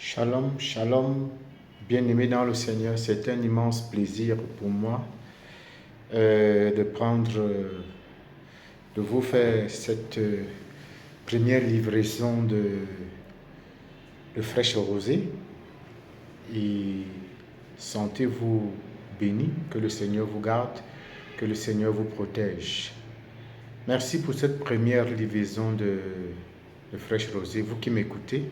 Shalom, shalom, bien-aimés dans le Seigneur, c'est un immense plaisir pour moi de vous faire cette première livraison de fraîche rosée. Et sentez-vous bénis, que le Seigneur vous garde, que le Seigneur vous protège. Merci pour cette première livraison de fraîche rosée, vous qui m'écoutez.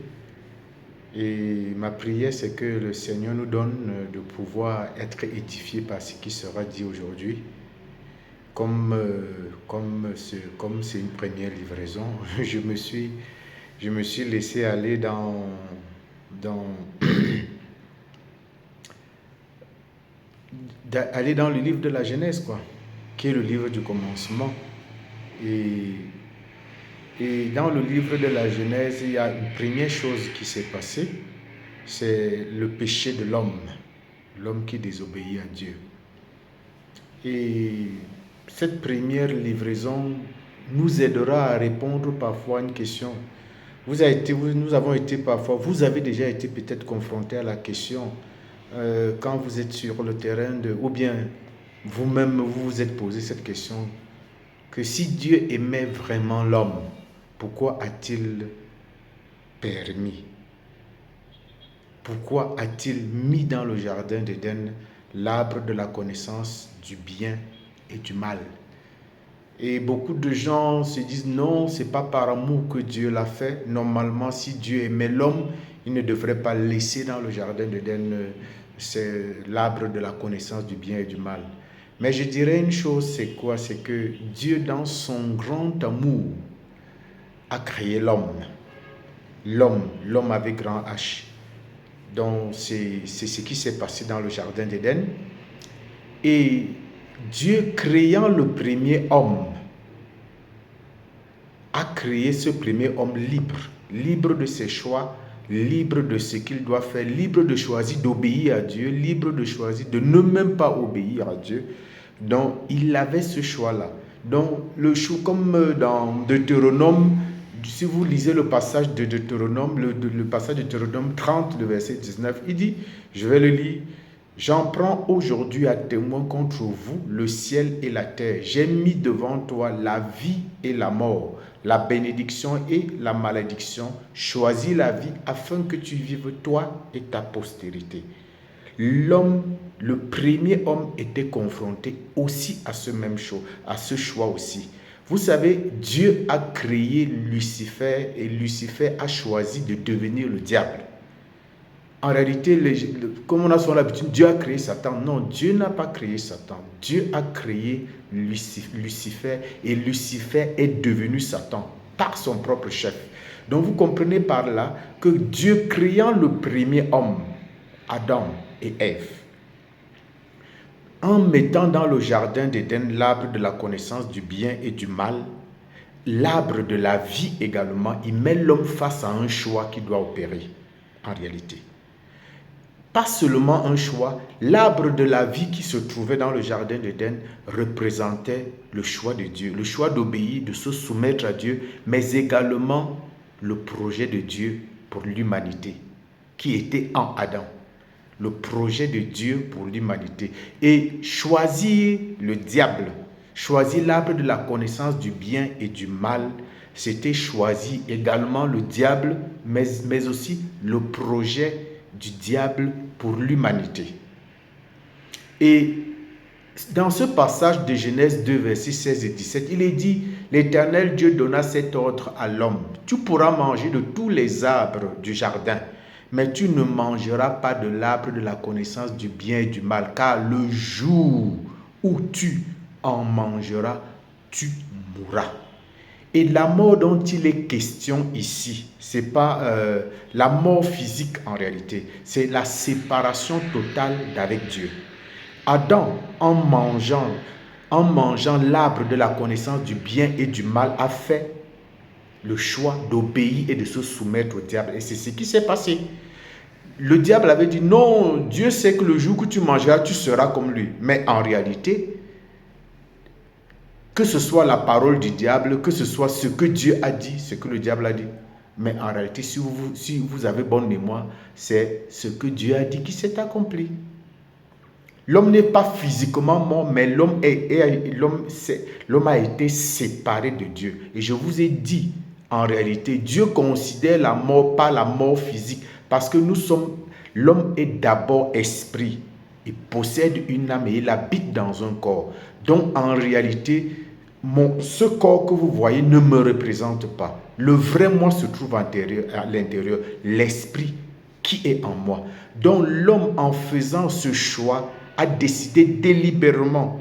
Et ma prière, c'est que le Seigneur nous donne de pouvoir être édifiés par ce qui sera dit aujourd'hui. Comme c'est une première livraison, je me suis laissé aller aller dans le livre de la Genèse, qui est le livre du commencement. Et dans le livre de la Genèse, il y a une première chose qui s'est passée, c'est le péché de l'homme qui désobéit à Dieu. Et cette première livraison nous aidera à répondre parfois à une question. Vous avez déjà été peut-être confronté à la question quand vous êtes sur le terrain, ou bien vous-même vous vous êtes posé cette question, que si Dieu aimait vraiment l'homme, pourquoi a-t-il permis? Pourquoi a-t-il mis dans le jardin d'Éden l'arbre de la connaissance du bien et du mal? Et beaucoup de gens se disent non, c'est pas par amour que Dieu l'a fait. Normalement, si Dieu aimait l'homme, il ne devrait pas laisser dans le jardin d'Éden l'arbre de la connaissance du bien et du mal. Mais je dirais une chose, c'est quoi? C'est que Dieu, dans son grand amour, a créé l'homme. L'homme avec grand H. Donc, c'est ce qui s'est passé dans le jardin d'Éden. Et Dieu, créant le premier homme, a créé ce premier homme libre de ses choix, libre de ce qu'il doit faire, libre de choisir d'obéir à Dieu, libre de choisir de ne même pas obéir à Dieu. Donc, il avait ce choix-là. Donc, le choix, comme dans Deutéronome, si vous lisez le passage de Deutéronome, le passage de Deutéronome 30, le verset 19, il dit, je vais le lire, « J'en prends aujourd'hui à témoin contre vous le ciel et la terre. J'ai mis devant toi la vie et la mort, la bénédiction et la malédiction. Choisis la vie afin que tu vives toi et ta postérité. » L'homme, le premier homme, était confronté aussi à ce même choix, à ce choix aussi. Vous savez, Dieu a créé Lucifer et Lucifer a choisi de devenir le diable. En réalité, comme on a souvent l'habitude, Dieu a créé Satan. Non, Dieu n'a pas créé Satan. Dieu a créé Lucifer et Lucifer est devenu Satan par son propre chef. Donc vous comprenez par là que Dieu créant le premier homme, Adam et Ève, en mettant dans le jardin d'Éden l'arbre de la connaissance du bien et du mal, l'arbre de la vie également, il met l'homme face à un choix qui doit opérer en réalité. Pas seulement un choix, l'arbre de la vie qui se trouvait dans le jardin d'Éden représentait le choix de Dieu, le choix d'obéir, de se soumettre à Dieu, mais également le projet de Dieu pour l'humanité qui était en Adam. Le projet de Dieu pour l'humanité. Et choisir le diable, choisir l'arbre de la connaissance du bien et du mal, c'était choisir également le diable, mais aussi le projet du diable pour l'humanité. Et dans ce passage de Genèse 2, versets 16 et 17, il est dit, l'Éternel Dieu donna cet ordre à l'homme, tu pourras manger de tous les arbres du jardin, mais tu ne mangeras pas de l'arbre de la connaissance du bien et du mal, car le jour où tu en mangeras, tu mourras. Et la mort dont il est question ici, ce n'est pas la mort physique en réalité, c'est la séparation totale d'avec Dieu. Adam, en mangeant l'arbre de la connaissance du bien et du mal, a fait le choix d'obéir et de se soumettre au diable. Et c'est ce qui s'est passé. Le diable avait dit, non, Dieu sait que le jour que tu mangeras, tu seras comme lui. Mais en réalité, que ce soit la parole du diable, que ce soit ce que Dieu a dit, ce que le diable a dit, Mais en réalité, si vous avez bonne mémoire, c'est ce que Dieu a dit qui s'est accompli. L'homme n'est pas physiquement mort, mais l'homme a été séparé de Dieu. Et je vous ai dit, en réalité, Dieu considère la mort pas la mort physique, parce que l'homme est d'abord esprit. Il possède une âme et il habite dans un corps. Donc, en réalité, ce corps que vous voyez ne me représente pas. Le vrai moi se trouve à l'intérieur, l'esprit qui est en moi. Donc, l'homme, en faisant ce choix, a décidé délibérément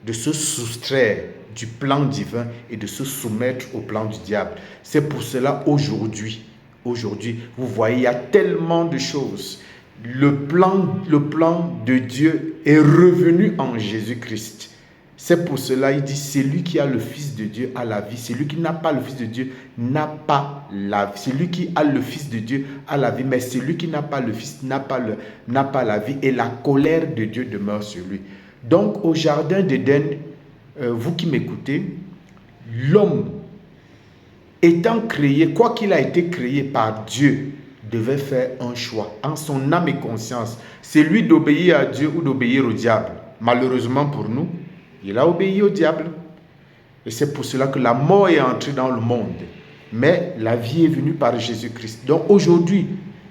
de se soustraire du plan divin et de se soumettre au plan du diable. C'est pour cela aujourd'hui, vous voyez, il y a tellement de choses. Le plan de Dieu est revenu en Jésus-Christ. C'est pour cela il dit, celui qui a le Fils de Dieu a la vie. Celui qui n'a pas le Fils de Dieu n'a pas la vie. Celui qui a le Fils de Dieu a la vie, mais celui qui n'a pas le Fils n'a pas la vie, et la colère de Dieu demeure sur lui. Donc au jardin d'Éden, vous qui m'écoutez, l'homme étant créé, quoi qu'il a été créé par Dieu, devait faire un choix en son âme et conscience. C'est lui d'obéir à Dieu ou d'obéir au diable. Malheureusement pour nous, il a obéi au diable. Et c'est pour cela que la mort est entrée dans le monde. Mais la vie est venue par Jésus-Christ. Donc aujourd'hui,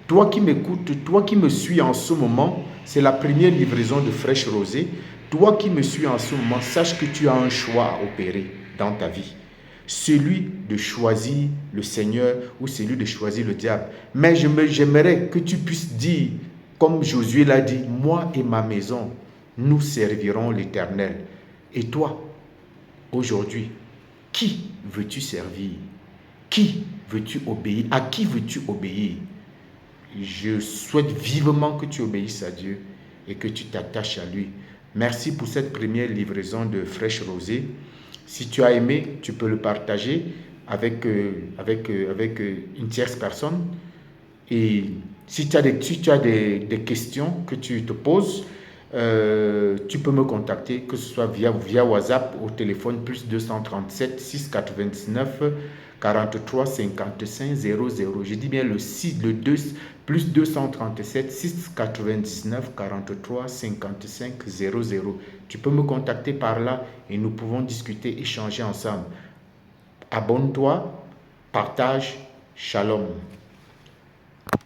toi qui m'écoutes, toi qui me suis en ce moment, c'est la première livraison de Fraîche Rosée. Toi qui me suis en ce moment, sache que tu as un choix à opérer dans ta vie. Celui de choisir le Seigneur ou celui de choisir le diable. Mais j'aimerais que tu puisses dire, comme Josué l'a dit, moi et ma maison, nous servirons l'Éternel. Et toi, aujourd'hui, qui veux-tu servir? Qui veux-tu obéir? À qui veux-tu obéir? Je souhaite vivement que tu obéisses à Dieu et que tu t'attaches à lui. Merci pour cette première livraison de Fraîche Rosée. Si tu as aimé, tu peux le partager avec une tierce personne. Et si tu as des questions que tu te poses, tu peux me contacter, que ce soit via WhatsApp au téléphone plus 237 699 43 55 00. Je dis bien le 2 plus 237 699 43 55 00. Tu peux me contacter par là et nous pouvons discuter, échanger ensemble. Abonne-toi, partage, shalom.